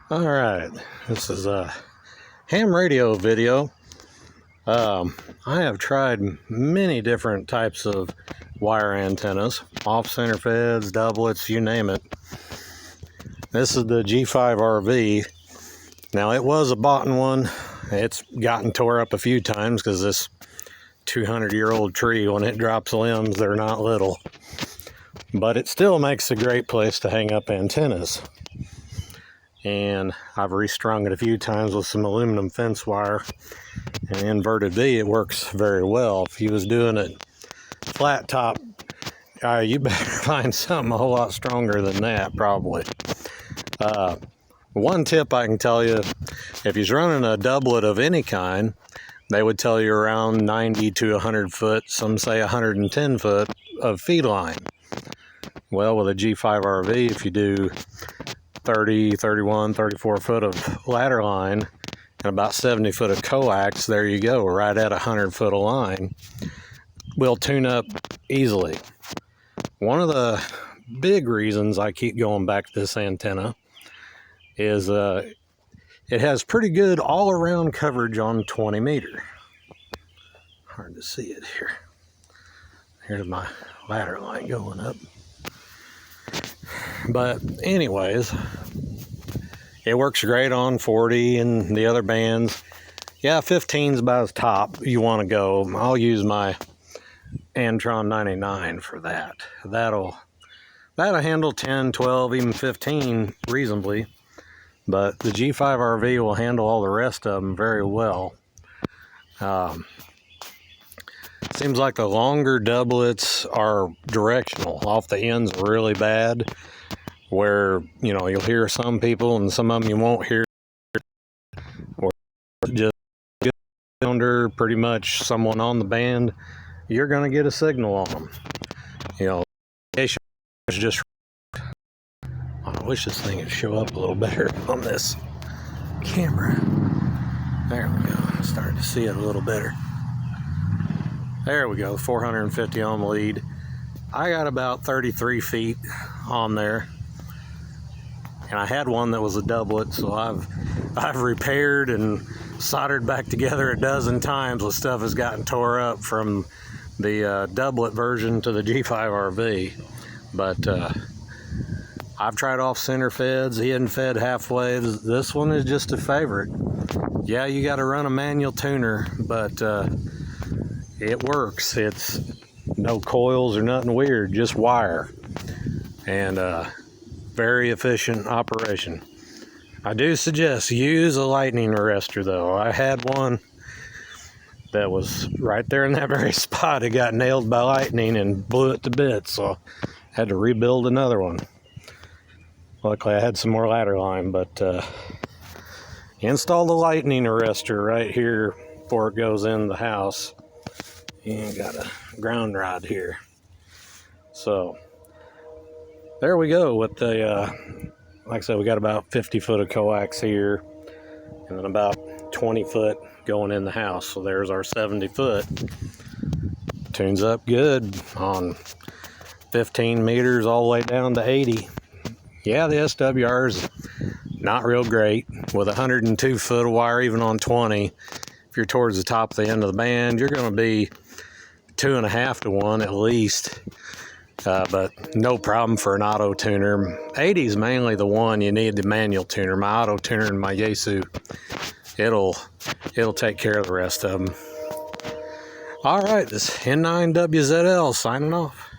All right, this is a ham radio video. I have tried many different types of wire antennas, off-center feds, doublets, you name it. This is the G5rv. Now, it was a bought one. It's gotten tore up a few times because this 200-year-old tree, when it drops limbs, they're not little. But it still makes a great place to hang up antennas. And I've restrung it a few times with some aluminum fence wire and inverted V. It works very well. If you was doing it flat top, you better find something a whole lot stronger than that, probably. One tip I can tell you, if you're running a doublet of any kind, they would tell you around 90 to 100 foot, some say 110 foot of feed line. Well, with a G5rv, if you do 30, 31, 34 foot of ladder line and about 70 foot of coax, there you go, right at 100 foot of line. Will tune up easily. One of the big reasons I keep going back to this antenna is it has pretty good all-around coverage on 20 meter. Hard to see it here. Here's my ladder line going up. But anyways, it works great on 40 and the other bands. Yeah, 15 is about as top you want to go. I'll use my Antron 99 for that. That'll handle 10, 12, even 15 reasonably. But the G5rv will handle all the rest of them very well. Seems like the longer doublets are directional. Off the ends really bad, where, you know, you'll hear some people and some of them you won't hear. Or just under pretty much someone on the band, you're going to get a signal on them. You know, it's just, I wish this thing would show up a little better on this camera. There we go. I'm starting to see it a little better. There we go, 450 ohm lead. I got about 33 feet on there. And I had one that was a doublet, so I've repaired and soldered back together a dozen times with stuff that's gotten tore up from the doublet version to the G5rv. But I've tried off-center feds, hidden fed halfway. This one is just a favorite. Yeah, you got to run a manual tuner, but it works. It's no coils or nothing weird, just wire. And very efficient operation. I do suggest use a lightning arrestor though. I had one that was right there in that very spot. It got nailed by lightning and blew it to bits, so I had to rebuild another one. Luckily I had some more ladder line, but install the lightning arrestor right here before it goes in the house. And got a ground rod here. So there we go with the like I said, we got about 50 foot of coax here and then about 20 foot going in the house. So there's our 70 foot. Tunes up good on 15 meters all the way down to 80. Yeah, the SWR is not real great with 102 foot of wire, even on 20. If you're towards the top of the end of the band, you're going to be 2.5 to 1 at least, but no problem for an auto tuner. 80 is mainly the one you need, the manual tuner. My auto tuner and my Yaesu, it'll take care of the rest of them. All right, this N9WZL signing off.